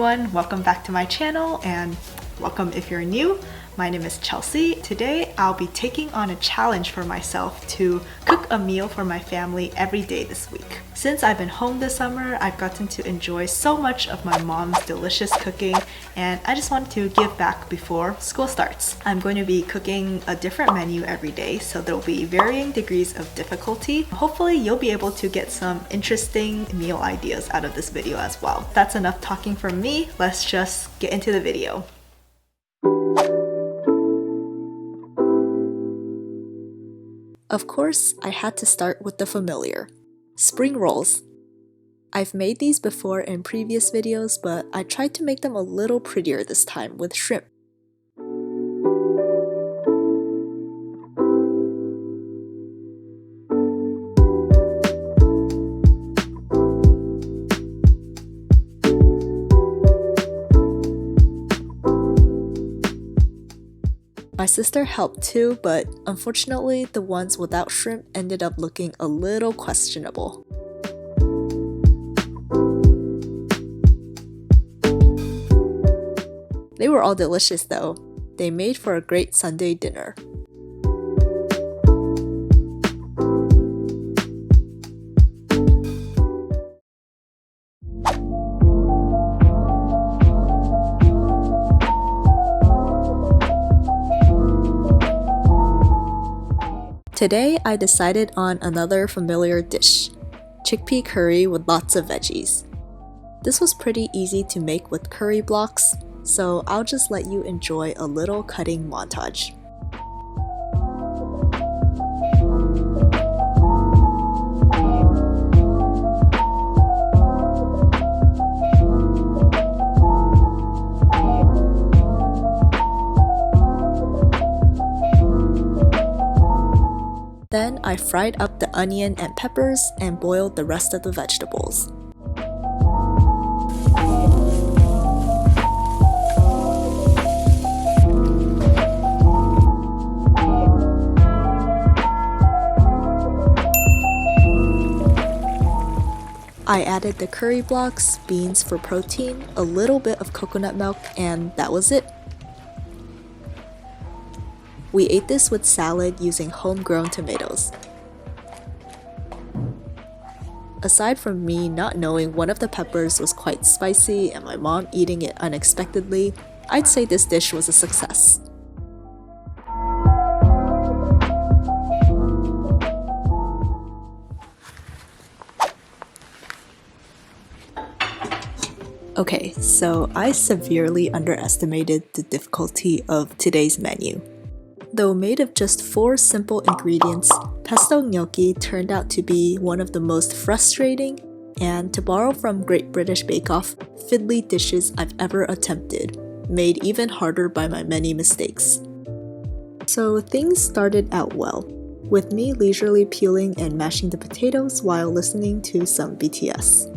everyone, welcome back to my channel and welcome if you're new. My name is Chelsea. Today I'll be taking on a challenge for myself to cook a meal for my family every day this week. Since I've been home this summer, I've gotten to enjoy so much of my mom's delicious cooking and I just wanted to give back before school starts. I'm going to be cooking a different menu every day, so there'll be varying degrees of difficulty. Hopefully you'll be able to get some interesting meal ideas out of this video as well. That's enough talking from me. Let's just get into the video. Of course, I had to start with the familiar, spring rolls. I've made these before in previous videos, but I tried to make them a little prettier this time with shrimp. My sister helped too, but unfortunately the ones without shrimp ended up looking a little questionable. They were all delicious though. They made for a great Sunday dinner. Today, I decided on another familiar dish, chickpea curry with lots of veggies. This was pretty easy to make with curry blocks, so I'll just let you enjoy a little cutting montage. Then I fried up the onion and peppers and boiled the rest of the vegetables. I added the curry blocks, beans for protein, a little bit of coconut milk, and that was it. We ate this with salad using homegrown tomatoes. Aside from me not knowing one of the peppers was quite spicy and my mom eating it unexpectedly, I'd say this dish was a success. Okay, so I severely underestimated the difficulty of today's menu. Though made of just 4 simple ingredients, pesto gnocchi turned out to be one of the most frustrating and, to borrow from Great British Bake Off, fiddly dishes I've ever attempted, made even harder by my many mistakes. So things started out well, with me leisurely peeling and mashing the potatoes while listening to some BTS.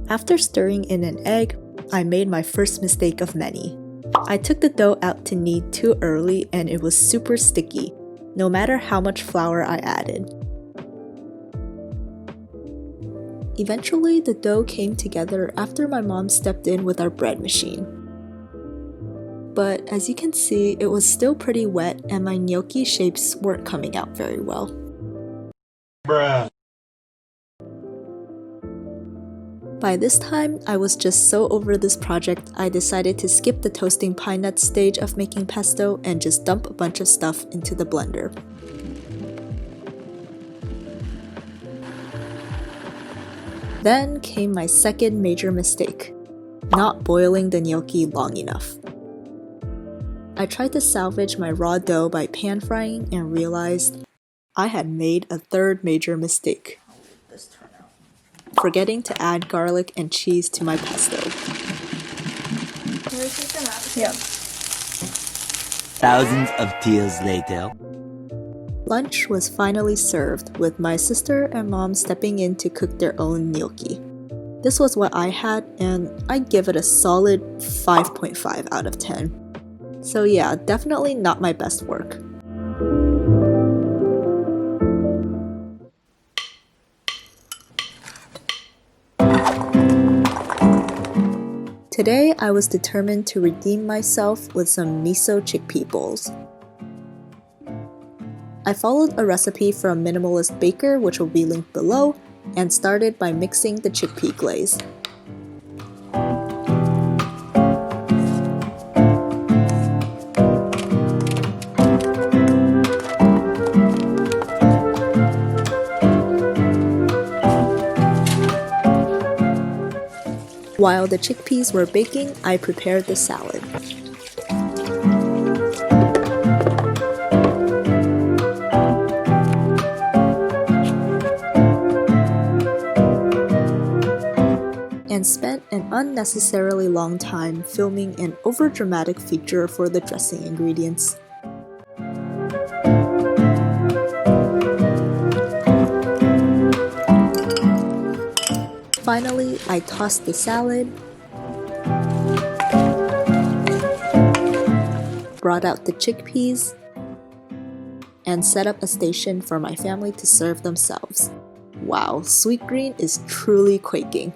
After stirring in an egg, I made my first mistake of many. I took the dough out to knead too early and it was super sticky, no matter how much flour I added. Eventually, the dough came together after my mom stepped in with our bread machine. But as you can see, it was still pretty wet and my gnocchi shapes weren't coming out very well. Bruh. By this time, I was just so over this project, I decided to skip the toasting pine nuts stage of making pesto and just dump a bunch of stuff into the blender. Then came my second major mistake, not boiling the gnocchi long enough. I tried to salvage my raw dough by pan frying and realized I had made a third major mistake. Forgetting to add garlic and cheese to my pesto. Yep. Thousands of tears later. Lunch was finally served, with my sister and mom stepping in to cook their own gnocchi. This was what I had, and I'd give it a solid 5.5 out of 10. So yeah, definitely not my best work. Today, I was determined to redeem myself with some miso chickpea bowls. I followed a recipe from Minimalist Baker, which will be linked below, and started by mixing the chickpea glaze. While the chickpeas were baking, I prepared the salad. And spent an unnecessarily long time filming an overdramatic feature for the dressing ingredients. Finally, I tossed the salad, brought out the chickpeas, and set up a station for my family to serve themselves. Wow, Sweet Green is truly quaking.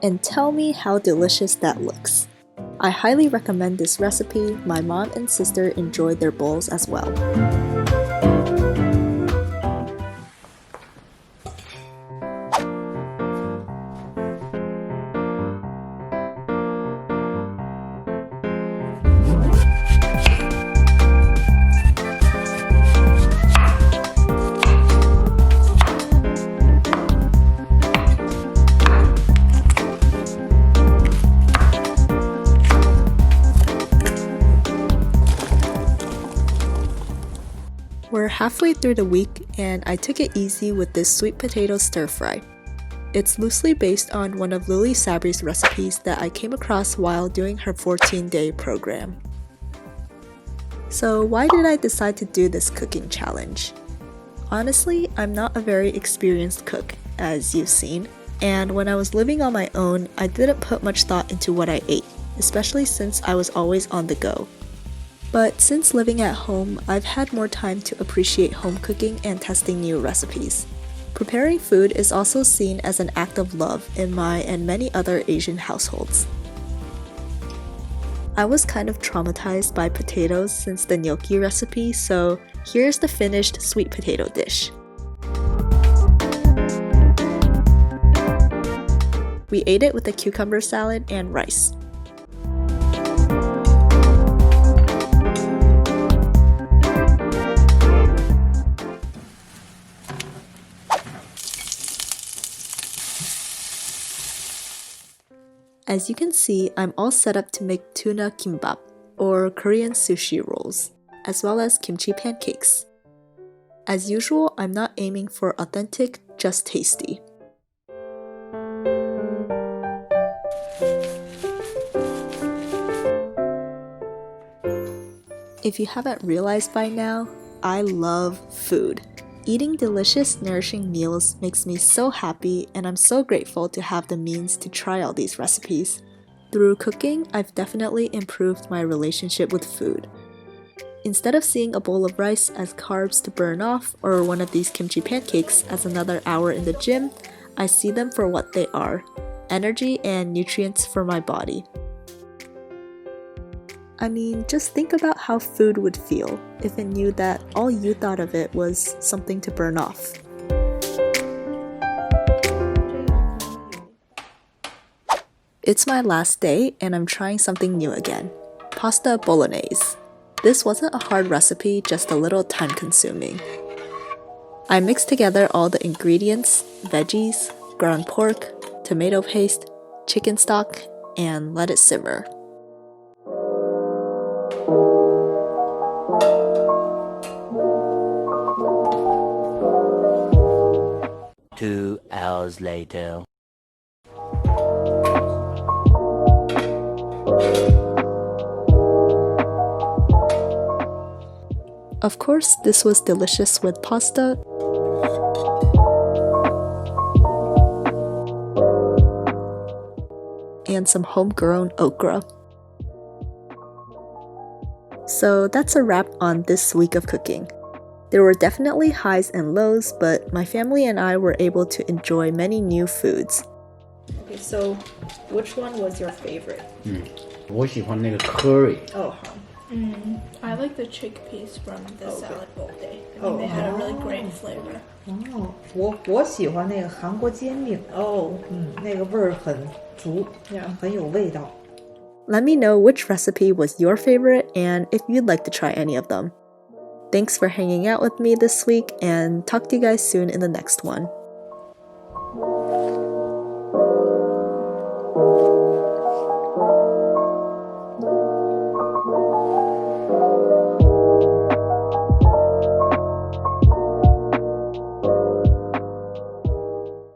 And tell me how delicious that looks. I highly recommend this recipe. My mom and sister enjoyed their bowls as well. We're halfway through the week and I took it easy with this sweet potato stir fry. It's loosely based on one of Lily Sabri's recipes that I came across while doing her 14-day program. So why did I decide to do this cooking challenge? Honestly, I'm not a very experienced cook, as you've seen, and when I was living on my own, I didn't put much thought into what I ate, especially since I was always on the go. But since living at home, I've had more time to appreciate home cooking and testing new recipes. Preparing food is also seen as an act of love in my and many other Asian households. I was kind of traumatized by potatoes since the gnocchi recipe, so here's the finished sweet potato dish. We ate it with a cucumber salad and rice. As you can see, I'm all set up to make tuna kimbap, or Korean sushi rolls, as well as kimchi pancakes. As usual, I'm not aiming for authentic, just tasty. If you haven't realized by now, I love food. Eating delicious, nourishing meals makes me so happy, and I'm so grateful to have the means to try all these recipes. Through cooking, I've definitely improved my relationship with food. Instead of seeing a bowl of rice as carbs to burn off, or one of these kimchi pancakes as another hour in the gym, I see them for what they are: energy and nutrients for my body. I mean, just think about how food would feel if it knew that all you thought of it was something to burn off. It's my last day and I'm trying something new again: pasta bolognese. This wasn't a hard recipe, just a little time consuming. I mixed together all the ingredients: veggies, ground pork, tomato paste, chicken stock, and let it simmer. 2 hours later. Of course, this was delicious with pasta, and some homegrown okra. So that's a wrap on this week of cooking. There were definitely highs and lows, but my family and I were able to enjoy many new foods. Okay, so which one was your favorite? 我喜欢那个 curry. Oh, I like the chickpeas from the Okay. salad bowl day. I think they had a really great flavor. 我喜欢那个韩国煎饼， oh. 那个味儿很足， Yeah. 很有味道。 Let me know which recipe was your favorite and if you'd like to try any of them. Thanks for hanging out with me this week and talk to you guys soon in the next one.